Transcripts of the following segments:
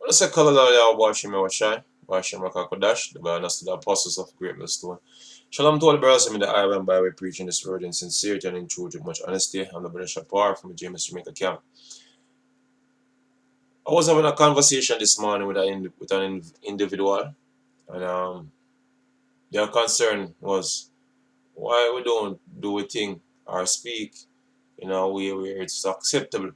Let's say Kalala Washim Washai, Washim Rakakodash, the Banas to the Apostles of Great Millstone. Shalom to all the brothers in the island by way preaching this word in sincerity and in truth with much honesty. I'm the brother Shapar from the James Jamaica camp. I was having a conversation this morning with an individual, and their concern was why we don't do a thing or speak in a way where it's acceptable,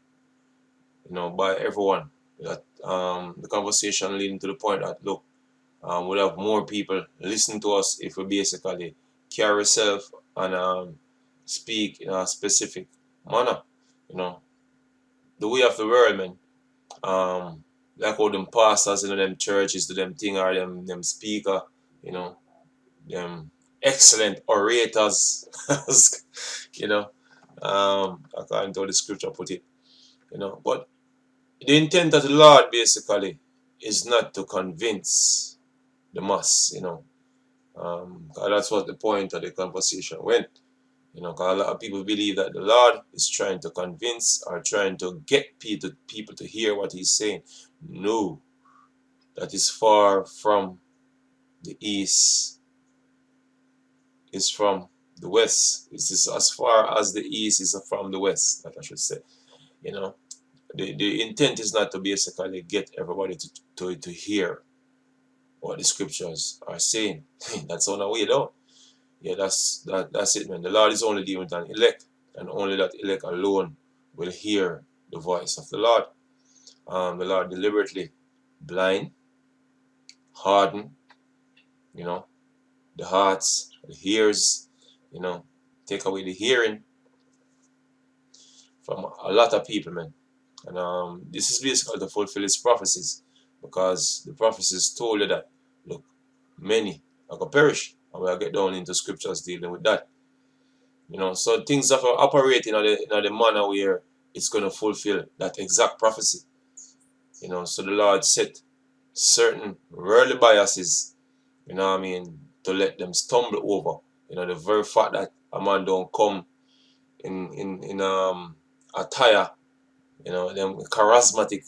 by everyone. That the conversation leading to the point that look, we'll have more people listen to us if we basically carry ourselves and speak in a specific manner. You know, the way of the world, man. Like all them pastors, them churches, do them thing, or them speaker, you know, them excellent orators, you know, according to how the scripture put it, But the intent of the Lord basically is not to convince the mass, 'cause that's what the point of the conversation went. 'Cause a lot of people believe that the Lord is trying to convince or trying to get people to hear what He's saying. No, that is far from the east, is from the west. This is as far as the east is from the west, that I should say. The intent is not to basically get everybody to hear what the scriptures are saying. That's on our way down. Yeah, that's it, man. The Lord is only dealing with an elect, and only that elect alone will hear the voice of the Lord. The Lord deliberately blind, harden, the hearts, the ears, take away the hearing from a lot of people, man. And this is basically to fulfill His prophecies, because the prophecies told you that, look, many are going to perish, and we'll get down into scriptures dealing with that. So things are operating in the manner where it's going to fulfill that exact prophecy. So the Lord set certain worldly biases, to let them stumble over. The very fact that a man don't come in attire, them charismatic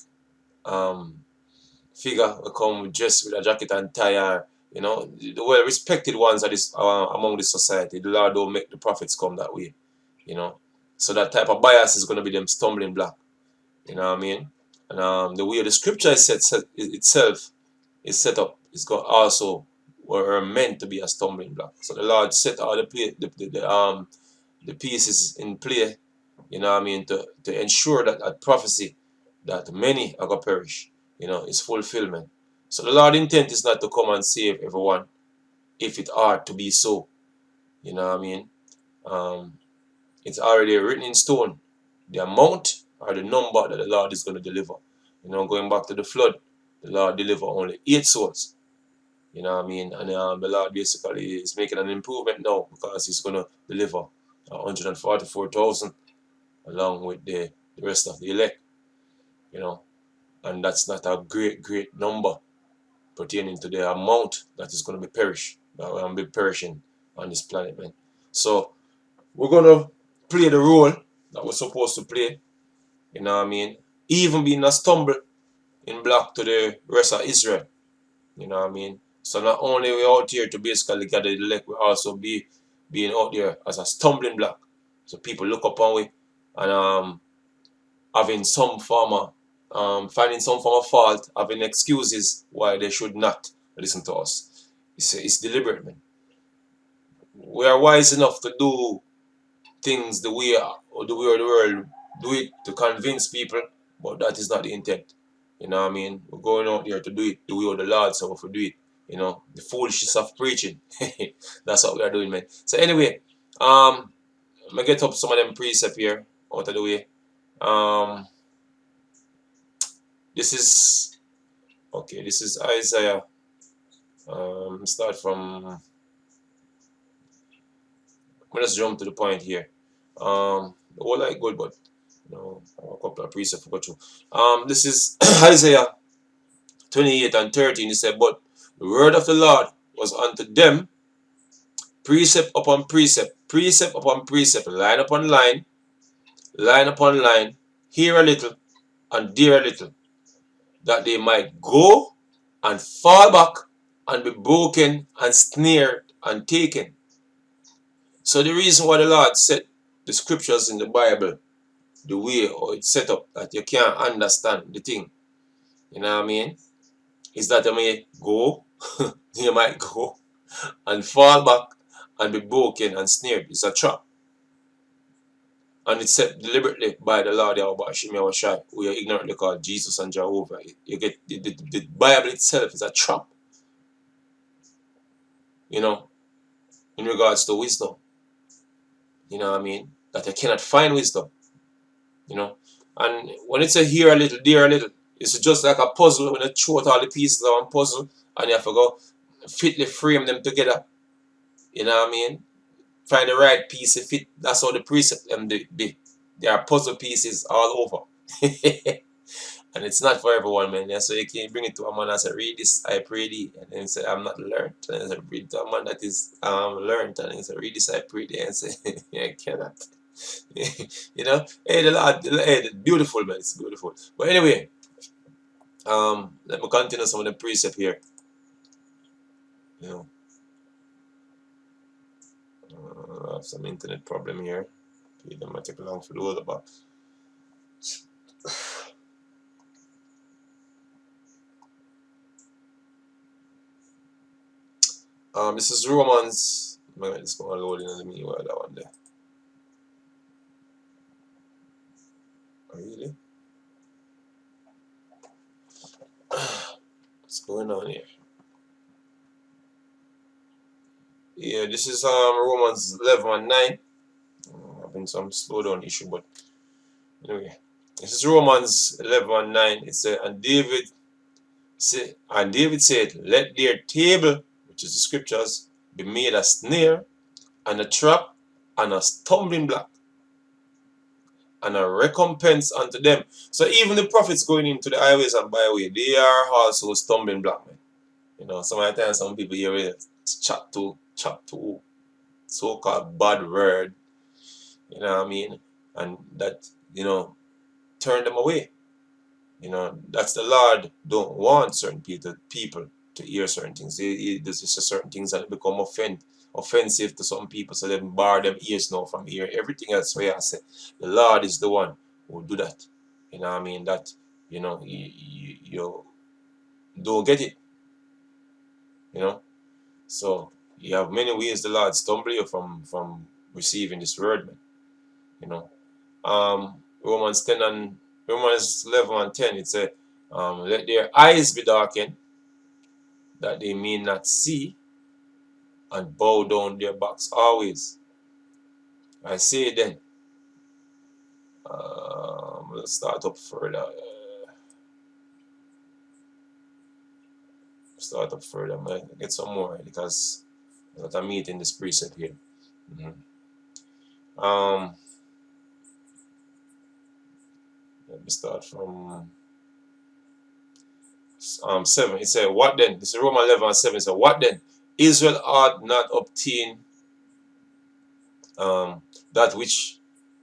figure will come dressed with a jacket and tie, the well respected ones are this among the society. The Lord don't make the prophets come that way, So that type of bias is going to be them stumbling block. You know what I mean? And the way the scripture is itself is set up is going also were meant to be a stumbling block. So the Lord set all the pieces in play, to ensure that that prophecy that many are going to perish, is fulfillment. So the Lord's intent is not to come and save everyone, if it are to be so. You know what I mean? It's already written in stone, the amount or the number that the Lord is going to deliver. Going back to the flood, the Lord delivered only 8 souls. You know what I mean? And the Lord basically is making an improvement now, because He's going to deliver 144,000 along with the rest of the elect. And that's not a great number pertaining to the amount that is going to be perishing on this planet, man. So we're going to play the role that we're supposed to play. You know what I mean? Even being a stumble in block to the rest of Israel. You know what I mean? So not only we out here to basically gather the elect, we also being out there as a stumbling block. So people look upon we and having some form of finding some form of fault, having excuses why they should not listen to us. It's deliberate, man. We are wise enough to do things the way the world do it, to convince people, but that is not the intent. You know what I mean? We're going out there to do it the way of the Lord, so if we do it, the foolishness of preaching. That's what we are doing, man. So anyway, I'm gonna get up some of them precepts here out of the way. This is okay. This is Isaiah. Start from. Let's jump to the point here. The whole like good, but a couple of precepts to go through. This is Isaiah 28 and 13. He said, "But the word of the Lord was unto them, precept upon precept upon precept, line upon line, line upon line, here a little and there a little. that they might go and fall back and be broken and snared and taken. So the reason why the Lord set the scriptures in the Bible the way or it's set up that you can't understand the thing, you know what I mean, is that you may go, you might go and fall back and be broken and snared. It's a trap. And it's set deliberately by the Lord Yahweh Shemi Awashai, who you ignorantly call Jesus and Jehovah. You get the Bible itself is a trap, you know, in regards to wisdom. You know what I mean? That you cannot find wisdom, you know. And when it's a here a little, there a little, it's just like a puzzle when you throw out all the pieces of one puzzle and you have to go fitly frame them together. You know what I mean? Find the right piece to fit. That's how the precept them be. There are puzzle pieces all over. And it's not for everyone, man. Yeah, so you can bring it to a man and say, read this, I pray thee. And then say, I'm not learned. And then say, read it to a man that is learned. And then say, read this, I pray thee. And say, yeah, I cannot. You know? Hey, the Lord, hey, beautiful, man. It's beautiful. But anyway, let me continue some of the precept here. You know, I have some internet problem here. It might take long for the load up. This is Romans. It's going to load in the meanwhile, that one there. Oh, really? What's going on here? Yeah, this is Romans 11:9. Having some slowdown issue, but anyway, this is Romans 11:9. It said, and David said, let their table, which is the scriptures, be made a snare and a trap and a stumbling block and a recompense unto them. So even the prophets going into the highways and byway, they are also stumbling block, man. You know, sometimes some people hear chat to so-called bad word, you know what I mean, and that, you know, turn them away. You know, that's the Lord don't want certain people to hear certain things. He does certain things that become offensive to some people, so they bar them ears now from hearing everything else. So I say, the Lord is the one who will do that. You know what I mean? That, you know, you don't get it. You know? So you have many ways the Lord stumble you from receiving this word, man. You know. Romans 11:10, it said, let their eyes be darkened, that they may not see, and bow down their backs always. I say then, let's start up further. Man. Get some more because I got a meeting this precept here. Let me start from 7. It said, what then? This is Romans 11:7. It said, what then? Israel ought not obtain that which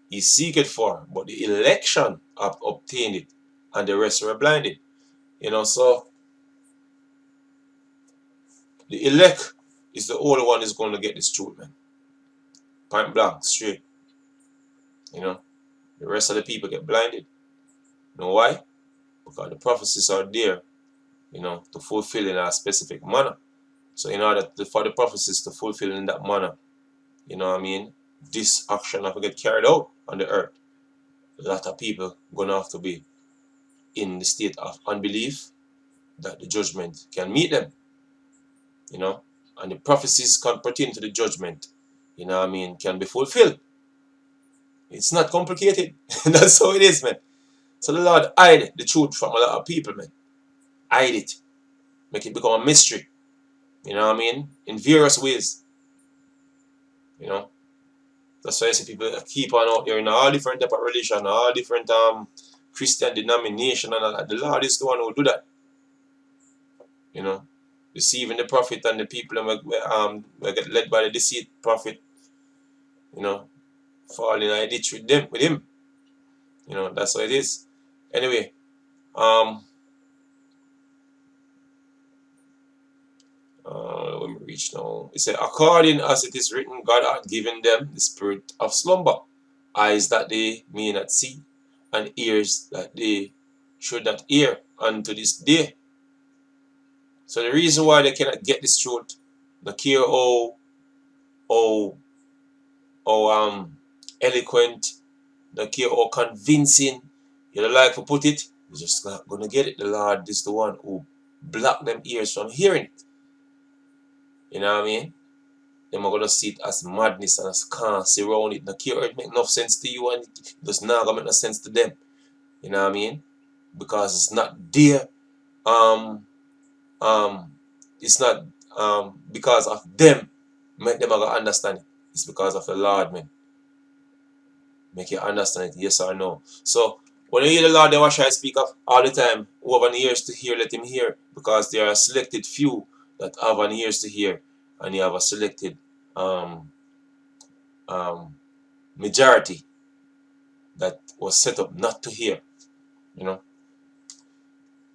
he seeketh for, but the election have obtained it, and the rest were blinded. You know, so the elect is the only one who's going to get this truth, man. Point blank, straight. You know, the rest of the people get blinded. You know why? Because the prophecies are there, you know, to fulfill in a specific manner. So in order for the prophecies to fulfill in that manner, you know what I mean, this action have to get carried out on the earth. A lot of people gonna have to be in the state of unbelief that the judgment can meet them, you know, and the prophecies can pertain to the judgment, you know what I mean, can be fulfilled. It's not complicated. That's how it is, man. So the Lord hide the truth from a lot of people, man. Hide it. Make it become a mystery. You know what I mean? In various ways. You know? That's why I see people keep on out there in all different type of religion, all different Christian denomination and all that. The Lord is the one who do that. You know? Deceiving the prophet and the people that get led by the deceit prophet, you know, falling in a ditch with him. You know, that's how it is. Anyway, reach now. It said, according as it is written, God hath given them the spirit of slumber, eyes that they may not see, and ears that they should not hear unto this day. So the reason why they cannot get this truth, no care how eloquent, no care how convincing you don't like to put it, you're just not gonna get it. The Lord is the one who blocked them ears from hearing it. You know what I mean? Them are gonna see it as madness and as cancer around it. No care it make enough sense to you and it does not gonna make no sense to them. You know what I mean? Because it's not there. Um it's not because of them make them gonna understand it. It's because of the Lord, man. Make you understand it, yes or no. So when you hear the Lord, what I speak of all the time, who have an ears to hear, let him hear. Because there are a selected few that have an ears to hear, and you have a selected um majority that was set up not to hear. You know.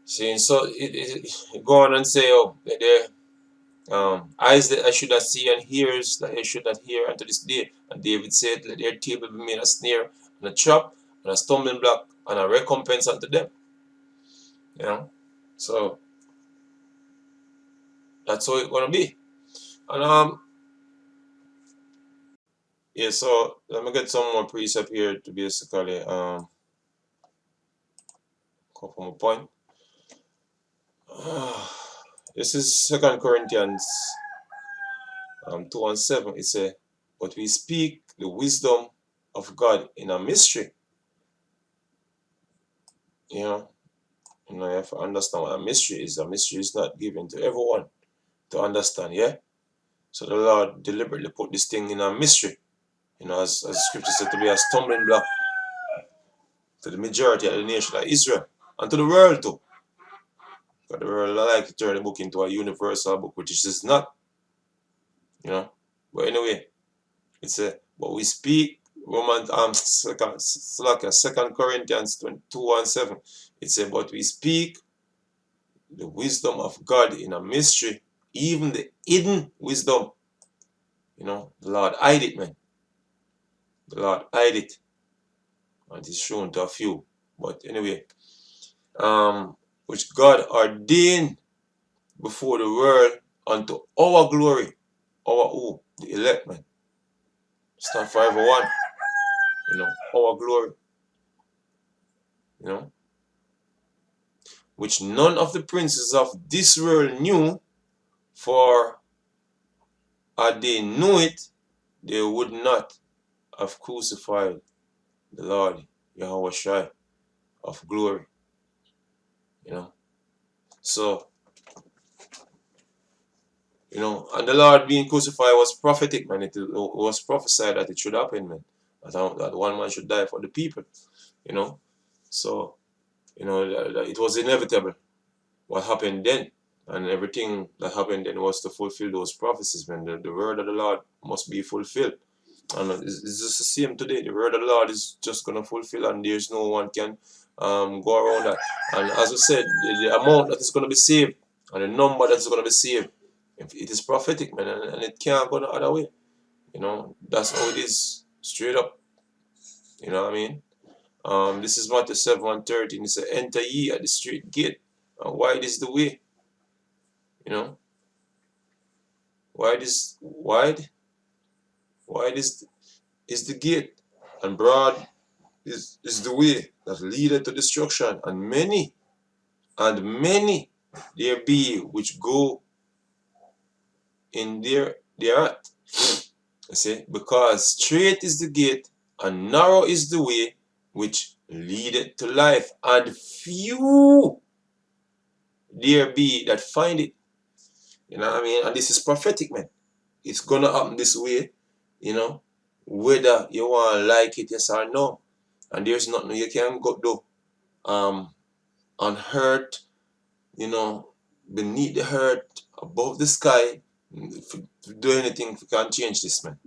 See, so it go on and say, oh, there eyes that I should not see and ears that I should not hear unto this day. And David said, let their table be made a snare and a trap and a stumbling block and a recompense unto them. You know, so that's how it's gonna be. And yeah. So let me get some more precept here to basically come from a point. This is 2 Corinthians 2:7. It says, but we speak the wisdom of God in a mystery. You know, you have to understand what a mystery is. A mystery is not given to everyone to understand, yeah? So the Lord deliberately put this thing in a mystery, you know, as the scripture said, to be a stumbling block to the majority of the nation of Israel and to the world too. Because the world like to turn the book into a universal book, which it is not, you know. But anyway, it's a but we speak Romans 2 Corinthians 2:7. It says, but we speak the wisdom of God in a mystery, even the hidden wisdom. You know, the Lord hide it, man. The Lord hide it. And it's shown to a few. But anyway, which God ordained before the world unto our glory. Our who? The elect, man. It's not for everyone. You know, our glory. You know, which none of the princes of this world knew, for had they knew it, they would not have crucified the Lord Yahweh Shai of glory. You know, so you know, and the Lord being crucified was prophetic, man. It was prophesied that it should happen, man. That one man should die for the people, you know. So, you know, it was inevitable what happened then. And everything that happened then was to fulfill those prophecies, man. The word of the Lord must be fulfilled. And it's just the same today. The word of the Lord is just going to fulfill, and there's no one can go around that. And as I said, the amount that is going to be saved and the number that is going to be saved, it is prophetic, man, and it can't go the other way. You know, that's how it is, straight up. You know what I mean? This is Matthew 7:13. It says, enter ye at the straight gate, and wide is the way. You know, wide is the gate, and broad is the way that leadeth to destruction, and many there be which go in thereat. I say, because straight is the gate and narrow is the way which leadeth to life, and few there be that find it. You know what I mean? And this is prophetic, man. It's gonna happen this way, you know, whether you want to like it, yes or no. And there's nothing you can go do unhurt, you know, beneath the earth, above the sky. If you do anything, if you can't change this, man.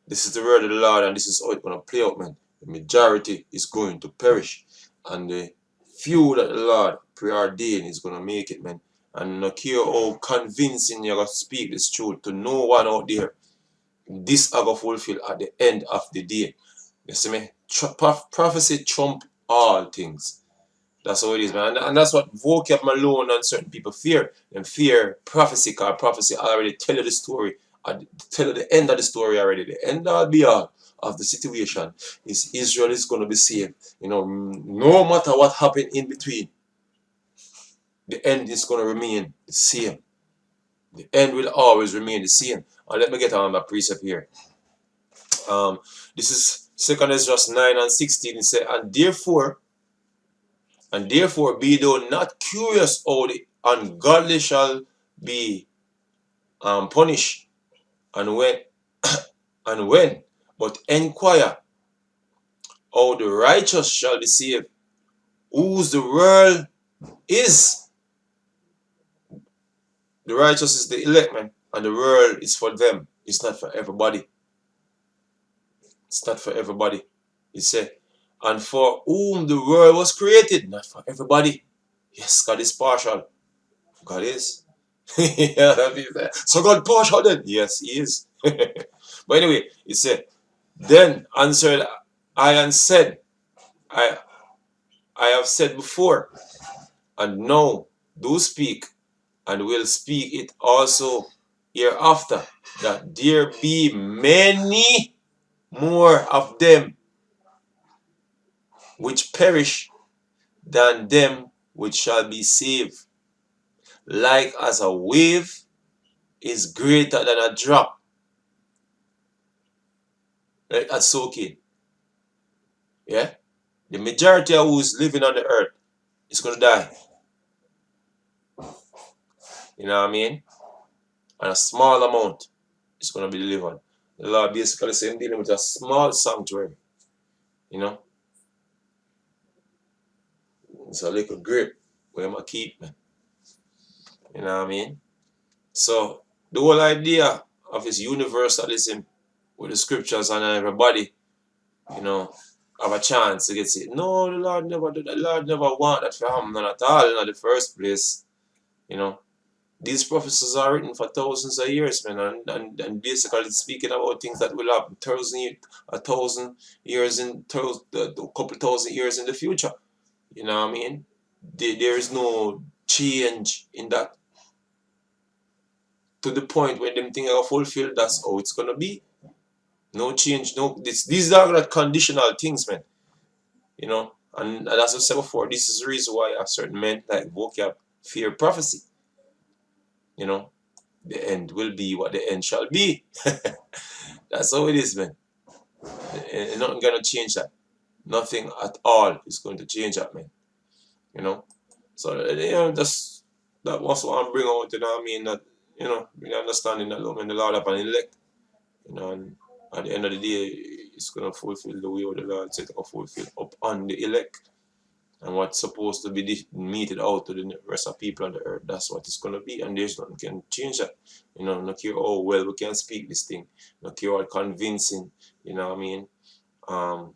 This is the word of the Lord, and this is how it's going to play out, man. The majority is going to perish, and the few that the Lord preordained is going to make it, man. And no care how convincing you got to speak this truth to no one out there. This I go fulfill at the end of the day. You see me? Prophecy trump all things. That's how it is, man. And that's what vocab Malone and certain people fear. And fear prophecy, because prophecy already tell you the story. Tell you the end of the story already. The end all be all of the situation is Israel is going to be saved. You know, no matter what happened in between, the end is going to remain the same. The end will always remain the same. And let me get on my precept here. This is 2 Ezra 9 and 16. It says, and therefore be thou not curious how the ungodly shall be punished, and when, but inquire how the righteous shall be saved, whose the world is. The righteous is the elect, man, and the world is for them. It's not for everybody. It's not for everybody. He said, and for whom the world was created, not for everybody. Yes, God is partial. God is. Yeah, so God partial then? Yes, he is. But anyway, he said, then answered I and said, I have said before, and now do speak, and will speak it also hereafter, that there be many more of them which perish than them which shall be saved. Like as a wave is greater than a drop, right? That's soaking. Yeah? The majority of who's living on the earth is going to die. You know what I mean? And a small amount is going to be delivered. The Lord basically saying dealing with a small sanctuary. You know? It's a little grip where I'm going to keep, man. You know what I mean? So, the whole idea of his universalism with the scriptures and everybody, you know, have a chance to get it. No, the Lord never did. The Lord never want that for him, none at all in the first place. You know, these prophecies are written for thousands of years, man, and basically speaking about things that will happen 1,000 years in a couple thousand years in the future. You know what I mean? There is no change in that to the point when them things are fulfilled. That's how it's gonna be. No change. No, these are not conditional things, man. You know, and as I said before, this is the reason why a certain men like vocab fear prophecy. You know, the end will be what the end shall be. That's how it is, man. And nothing gonna change that. Nothing at all is going to change that, man. You know. So you know, just that was what I'm bringing out. You know what I mean? That you know, really understanding that when the Lord upon elect. You know, and at the end of the day, it's gonna fulfill the way of the Lord said to fulfill up on the elect. And what's supposed to be meted out to the rest of people on the earth, that's what it's going to be. And there's nothing can change that. You know, no care how well we can speak this thing, no care how convincing, you know what I mean?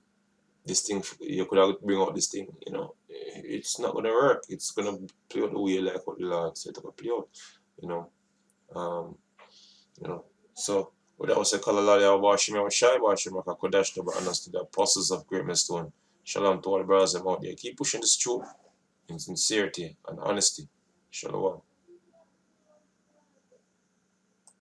This thing, you could have bring out this thing, you know, it's not going to work. It's going to play out the way like what the Lord said to play out, you know. You know, so without say call Allah ya Washima wa Shai Washima Kodash to understand the apostles of Great Millstone. Shalom to all the brothers out there. Keep pushing this truth in sincerity and honesty. Shalom.